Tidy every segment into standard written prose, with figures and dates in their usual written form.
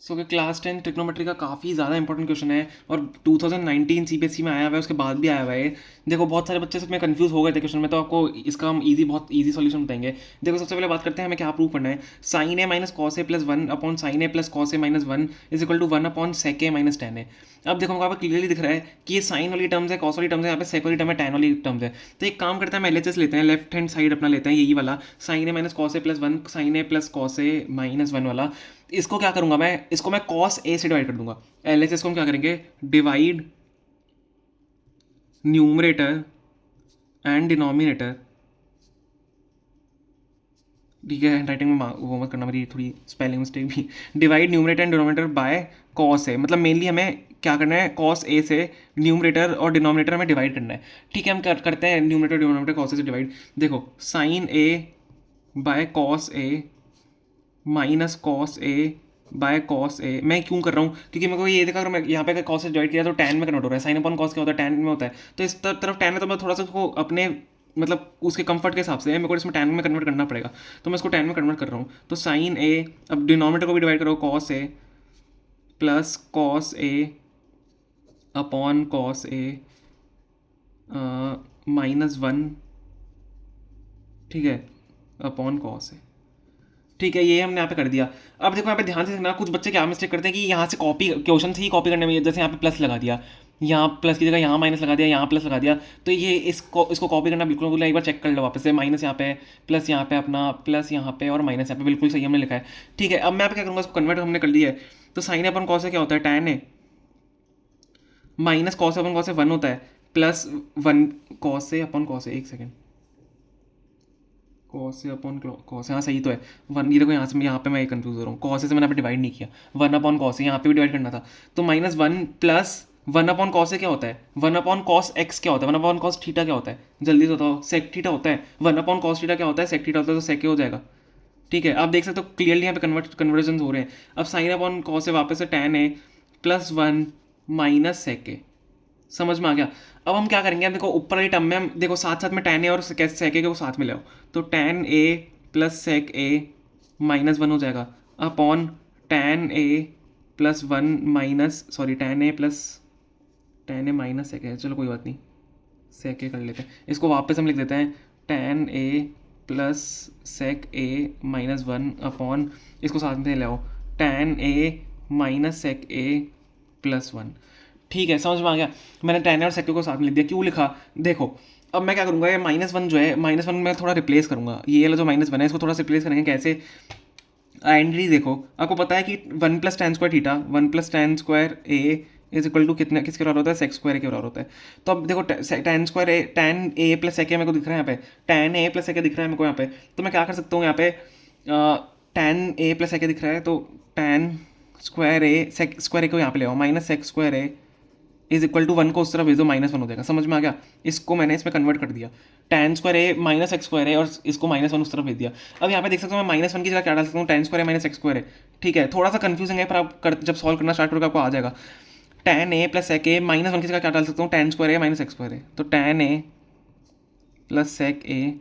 सो कि class 10 trigonometry का काफ़ी ज़्यादा इंपॉर्टेंट क्वेश्चन है और 2019 सीबीएसई में आया हुआ है, उसके बाद भी आया हुआ है। देखो बहुत सारे बच्चे इसमें कंफ्यूज हो गए थे क्वेश्चन में, तो आपको इसका हम बहुत इजी सॉल्यूशन बताएंगे। देखो सबसे पहले बात करते हैं हमें क्या प्रूव करना है। Sine A minus cos A plus one upon sine A plus cos A minus one is equal to one upon sec A minus tan A. अब देखो हमको यहाँ पे क्लियरली दिख रहा है कि ये साइन वाली टर्म्स है, कॉस वाली टर्म्स है, यहाँ पे सेक वाली टर्म है, टेन वाली टर्म्स है। तो एक काम करते हैं, हम एलएचएस लेते हैं, लेफ्ट हैंड साइड अपना लेते हैं यही वाला, sign A minus cos A plus one sine A plus cos A minus one वाला। इसको क्या करूंगा मैं, इसको मैं कॉस ए से डिवाइड कर दूंगा। एलएचएस को हम क्या करेंगे, डिवाइड न्यूमरेटर एंड डिनोमिनेटर। ठीक है, हैंड राइटिंग में वो मत करना, मेरी थोड़ी स्पेलिंग मिस्टेक भी। Divide numerator and denominator by cos A, मतलब मेनली हमें क्या करना है, कॉस ए से न्यूमरेटर और डिनोमिनेटर हमें डिवाइड करना है। ठीक है, हम करते हैं न्यूमरेटर डिनोमिनेटर कॉस ए से डिवाइड। देखो sine A by cos A minus cos A by cos A. मैं क्यों कर रहा हूँ, क्योंकि मेरे को ये देखा, अगर मैं यहाँ पे कॉस से डिवाइड किया तो टैन में कन्वर्ट हो रहा है। साइन अपॉन कॉस क्या होता है, टैन में होता है। तो इस तरफ टैन है, तो मैं थोड़ा सा उसको अपने मतलब उसके कंफर्ट के हिसाब से मेरे को इसमें टैन में कन्वर्ट करना पड़ेगा, तो मैं इसको टैन में कन्वर्ट कर रहा हूँ। तो साइन ए, अब डिनोमिनेटर को भी डिवाइड करो, cos A plus cos A upon cos A minus one, ठीक है, अपॉन कॉस ए। ठीक है, ये हमने यहाँ पे कर दिया। अब देखो यहाँ पे ध्यान से देखना, कुछ बच्चे क्या मिस्टेक करते हैं कि यहाँ से कॉपी क्वेश्चन से ही कॉपी करने में, जैसे यहाँ पे प्लस लगा दिया, यहाँ प्लस की जगह यहाँ माइनस लगा दिया, यहाँ प्लस लगा दिया। तो ये इसको कॉपी करना बिल्कुल भूलना, एक बार चेक कर लो वापस से। माइनस यहाँ पे, प्लस यहाँ पे, अपना प्लस यहाँ पे और माइनस यहाँ पे, बिल्कुल सही हमने लिखा है। ठीक है, अब मैं यहाँ पे क्या करूँगा, इसको कन्वर्ट हमने कर लिया है। तो साइन अपन कॉस से क्या होता है, टैन है, माइनस कॉस अपन कॉस से वन होता है, प्लस वन कॉस से अपन कॉस से, एक सेकेंड, कॉस से अपॉन कॉस, हाँ सही तो है। वन, ये देखो यहाँ पे मैं कंफ्यूज हो रहा हूँ, कॉस से मैंने यहाँ पे डिवाइड नहीं किया, वन अपॉन कॉस से यहाँ पे भी डिवाइड करना था। तो minus one plus one upon cos से क्या होता है, वन अपॉन कॉस एक्स क्या होता है, वन अपॉन कॉस थीटा क्या होता है, जल्दी से बताओ। सेक थीटा होता है। वन अपॉन कॉस थीटा क्या होता है, सेक थीटा होता है, तो सेक हो जाएगा। ठीक है, आप देख सकते हो क्लियरली यहाँ पे कन्वर्जन हो रहे हैं। अब साइन अपॉन कॉस से वापस से टैन है प्लस वन माइनस सेक ए, समझ में आ गया। अब हम क्या करेंगे, हम देखो ऊपर वाली टर्म में हम देखो साथ साथ में टैन ए और सेक ए को साथ में ले आओ, तो tan A plus sec A minus one हो जाएगा, upon tan A plus one minus, sorry tan A plus tan A minus sec A, चलो कोई बात नहीं, सेक ए कर लेते हैं। इसको वापस हम लिख देते हैं, tan A plus sec A minus one upon, इसको साथ में ले आओ, tan A minus sec A plus one. ठीक है, समझ में आ गया। मैंने टेन और सेक्टर को साथ में लिख दिया, क्यों लिखा, देखो अब मैं क्या करूँगा, ये माइनस वन जो है, माइनस वन में थोड़ा रिप्लेस करूँगा, ये वाला जो माइनस वन है इसको थोड़ा सा रिप्लेस करेंगे कैसे। आइडेंटिटी देखो, आपको पता है कि one plus tan square theta, one plus tan square A is equal to कितने, किसके बराबर होता है, सेक्स स्क्वायर के बराबर होता है। तो अब देखो टेन स्क्वायर ए, टेन ए प्लस सेक मेरे को दिख रहा है यहाँ पे, टेन ए प्लस सेक दिख रहा है मेरे को यहाँ पे। तो मैं क्या कर सकता हूँ यहाँ पे, टेन ए प्लस सेक दिख रहा है, तो tan square A sec square A को यहाँ पे ले आओ, minus sec square A is equal to one को उस तरफ भेज दो, माइनस वन हो जाएगा। समझ में आ गया, इसको मैंने इसमें कन्वर्ट कर दिया, टेन स्क्वायर ए माइनस एक्स स्क्वायर है और इसको माइनस वन उस तरफ भेज दिया। अब यहाँ पे देख सकते हो मैं माइनस वन की जगह क्या डाल सकता हूँ, टेन स्क्वायर ए माइनस एक्स स्क्वायर है। ठीक है, थोड़ा सा कंफ्यूजिंग है, पर आप जब सॉल्व करना स्टार्ट करोगे आपको आ जाएगा। Ten A plus sec A minus one की जगह क्या डाल सकता हूँ, टेन स्क्वायर ए माइनस एक्स स्क्वायर है, तो टेन ए प्लस सेक ए।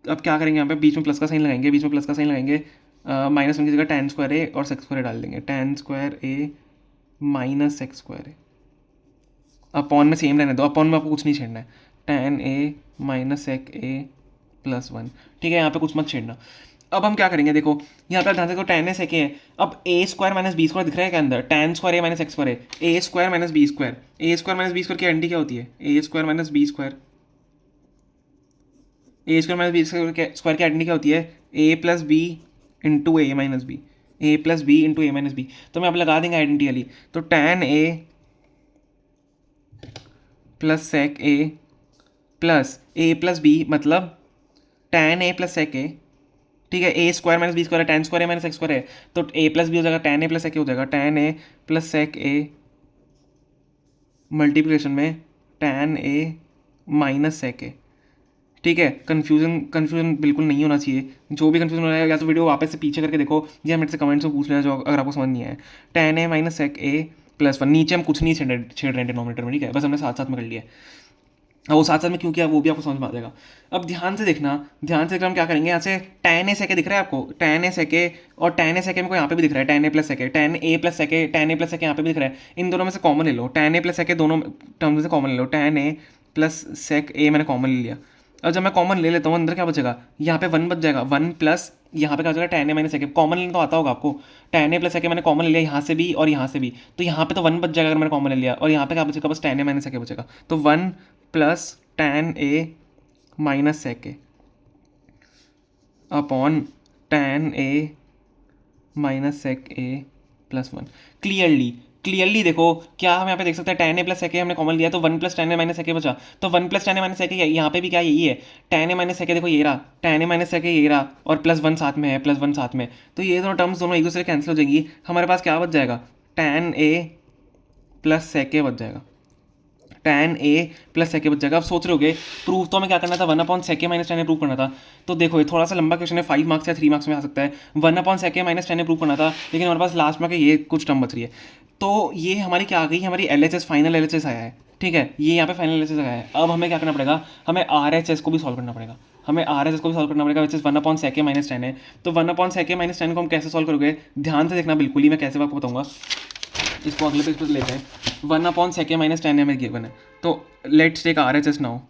अब क्या करेंगे, यहाँ पे बीच में प्लस का साइन लगाएंगे, बीच में प्लस का साइन लगाएंगे, माइनस वन की जगह टेन स्क्वायर ए और सेक्स स्क्वायर डाल देंगे, टेन स्क्वायर ए माइनस सेक्स स्क्वायर ए। अपॉन में सेम रहने दो, अपॉन में आपको कुछ नहीं छेड़ना है, टेन ए माइनस सेक ए प्लस वन। ठीक है, यहाँ पे कुछ मत छेड़ना। अब हम क्या करेंगे, देखो यहाँ पे ध्यान से देखो, टेन ए सेक ए है। अब ए स्क्वायर माइनस बी स्क्वायर दिख रहा है क्या अंदर, टेन स्क्वायर ए माइनस एक्स स्क्वायर है, A square minus B square, A square minus B square की आइडेंटिटी क्या होती है, A square minus B square, A square minus B square की आइडेंटिटी क्या होती है, A plus B into A minus B, A plus B into A minus B. तो मैं आप लगा देंगे आइडेंटिटी वाली, तो टेन ए प्लस सेक ए प्लस ए प्लस बी, मतलब टेन ए प्लस सेक ए। ठीक है, A square minus B square है, टेन स्क्वायर ए माइनस एक्स स्क्वायर है, तो ए प्लस बी हो जाएगा, टेन ए प्लस सेक ए हो जाएगा, टेन ए प्लस सेक ए मल्टीप्लिकेशन में टेन ए माइनस सेक ए। ठीक है, कन्फ्यूजन बिल्कुल नहीं होना चाहिए। जो भी कन्फ्यूजन हो रहा है या तो वीडियो वापस से पीछे करके देखो, या मेरे से कमेंट्स में पूछ लेना जो अगर आपको समझ नहीं आया। टेन ए माइनस सेक ए प्लस वन, नीचे हम कुछ नहीं छेड़ रहे हैं डिनोमिनेटर में, ठीक है, बस हमने साथ साथ में कर लिया है। और वो साथ साथ में क्यों किया वो भी आपको समझ में आ जाएगा। अब ध्यान से देखना, ध्यान से देखना हम क्या करेंगे, यहाँ से tan ए सेके दिख रहा है आपको, tan ए सेके, और tan ए सेके में को यहाँ पे भी दिख रहा है tan ए प्लस सेके, tan ए प्लस सेके, tan ए प्लस सेके यहाँ पे भी दिख रहा है। इन दोनों में से कॉमन ले लो, tan ए प्लस सेके दोनों टर्म में से कॉमन ले लो, tan ए प्लस सेक ए मैंने कॉमन ले लिया। अब जब मैं कॉमन ले लेता हूँ अंदर क्या बचेगा, यहाँ पे 1 बच जाएगा, 1 प्लस यहाँ पे क्या हो जाएगा tan ए माइनस सेके, कॉमन लेना तो आता होगा आपको, tan ए प्लस सेके मैंने कॉमन ले लिया यहाँ से भी और यहाँ से भी, तो यहाँ पे तो 1 बच जाएगा अगर मैंने कॉमन ले लिया, और यहाँ पे क्या बचेगा बस tan ए माइनस सेके बचेगा, तो 1 प्लस tan ए माइनस सेके अपॉन tan ए माइनस सेक ए प्लस 1। क्लियरली देखो क्या हम यहाँ पे देख सकते हैं, tan ए प्लस सेके हमने कॉमन लिया तो 1 प्लस tan ए माइनस सेके बचा, तो 1 प्लस tan ए माइनस सेके यहाँ पे भी क्या यही है, tan ए माइनस सेके देखो ये रहा, tan ए माइनस सेके ये रहा, और प्लस 1 साथ में है, प्लस 1 साथ में, तो ये दोनों टर्म्स दोनों एक दूसरे कैंसिल हो जाएंगी, हमारे पास क्या बच जाएगा, tan ए प्लस सेके बच जाएगा, tan ए प्लस सेके बच जाएगा। अब सोच रहे होगे प्रूफ तो हमें क्या करना था, 1 अपॉन सेके माइनस tan ए प्रूव करना था, तो देखो ये थोड़ा सा लंबा क्वेश्चन है, 5 मार्क्स या 3 मार्क्स में आ सकता है, 1 अपॉन सेके माइनस tan ए प्रूव करना था, लेकिन हमारे पास लास्ट में के ये कुछ टर्म बच रही है, तो ये हमारी क्या आ गई, हमारी LHS फाइनल LHS आया है, ठीक है, ये यहाँ पे फाइनल LHS आया है। अब हमें क्या करना पड़ेगा, हमें RHS को भी सॉल्व करना पड़ेगा, हमें RHS को भी सॉल्व करना पड़ेगा, विच इज 1 अपॉन सेके माइनस tan है। तो 1 अपॉन सेके माइनस tan को हम कैसे सॉल्व करोगे, ध्यान से देखना बिल्कुल ही, मैं कैसे आपको बताऊंगा, इसको अगले पेज पर लेते हैं। 1 अपॉन सेके माइनस tan हमें गिवन है, तो लेट्स टेक RHS नाउ।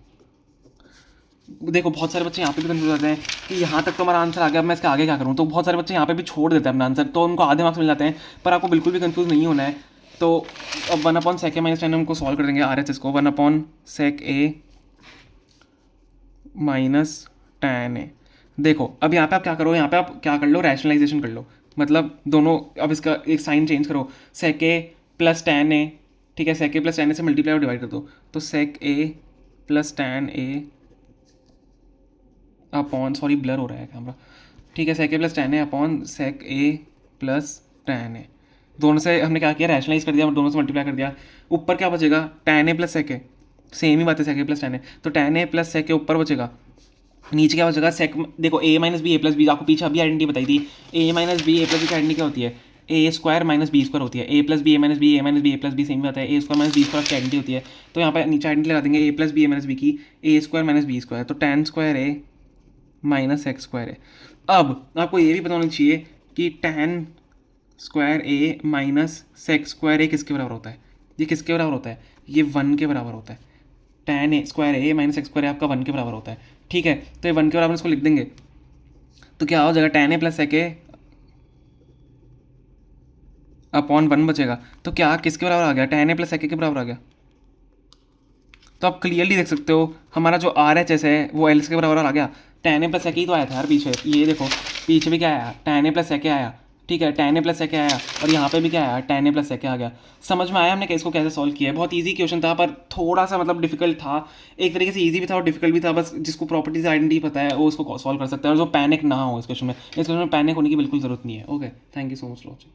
देखो बहुत सारे बच्चे यहाँ पे भी कंफ्यूज होते हैं कि यहाँ तक तो हमारा आंसर आ गया, अब मैं इसके आगे क्या करूँ, तो बहुत सारे बच्चे यहाँ पे भी छोड़ देते हैं अपना आंसर, तो उनको आधे मार्क्स मिल जाते हैं, पर आपको बिल्कुल भी कंफ्यूज नहीं होना है। तो अब 1 अपॉन सेके माइनस tan हमको सॉल्व कर देंगे RHS को, 1 upon sec A minus tan ए। देखो अब यहाँ पे आप क्या करो, यहाँ पे आप क्या कर लो, रैशनलाइजेशन कर लो, मतलब दोनों, अब इसका एक साइन चेंज करो, सेक ए प्लस tan ए, ठीक है, सेक ए प्लस tan ए से मल्टीप्लाई और डिवाइड कर दो, तो सेक ए प्लस tan ए अपॉन, सॉरी ब्लर हो रहा है कैमरा, ठीक है, सेक ए प्लस tan ए अपॉन सेक ए प्लस tan ए, दोनों से हमने क्या किया, रैशनलाइज कर दिया, दोनों से मल्टीप्लाई कर दिया, ऊपर क्या बचेगा, tan ए प्लस सेक ए, सेम ही बात है, सेक ए प्लस tan ए, तो tan ए प्लस सेक ए ऊपर बचेगा, नीचे क्या बचेगा, सेक, देखो a minus B A plus B, आपको पीछे अभी आइडेंटिटी बताई थी, a minus B A plus B की आइडेंटिटी क्या होती है, A square minus B square होती है, A plus B A minus B, A minus B A plus B same बात है, A square minus B square की आइडेंटिटी होती है, तो यहाँ पर नीचे आइडेंटिटी लगा देंगे A plus B A minus B की, ए स्क्वायर माइनस बी स्क्वायर, तो tan स्क्वायर ए माइनस एक्स स्क्वायर है। अब आपको ये भी पता होना चाहिए कि tan स्क्वायर ए माइनस सेक स्क्वायर ए किसके बराबर होता है, ये किसके बराबर होता है, ये 1 के बराबर होता है, tan ए स्क्वायर ए माइनस एक्स स्क्वायर आपका 1 के बराबर होता है, ठीक है, तो ये 1 के बराबर इसको लिख देंगे, तो क्या हो जाएगा, tan ए प्लस सेक ए अपॉन 1 बचेगा, तो क्या किसके बराबर आ गया, tan ए प्लस सेक ए के बराबर आ गया। तो आप क्लियरली देख सकते हो हमारा जो RHS है वो L के बराबर आ गया, tan ए प्लस सेके ही तो आया था यार पीछे, ये देखो पीछे भी क्या आया, tan ए प्लस सेके आया, ठीक है, tan ए प्लस सेके आया, और यहाँ पे भी क्या आया, tan ए प्लस सेके आ गया। समझ में आया हमने इसको कैसे सॉल्व किया है, बहुत इजी क्वेश्चन था, पर थोड़ा सा मतलब डिफिकल्ट था, एक तरीके से इजी भी था और डिफिकल्ट भी था, बस जिसको प्रॉपर्टीज आइडेंटिटी पता है वो उसको सॉल्व कर सकता है, और जो पैनिक ना हो इस क्वेश्चन में पैनिक होने की बिल्कुल जरूरत नहीं है। Okay, thank you so much for watching.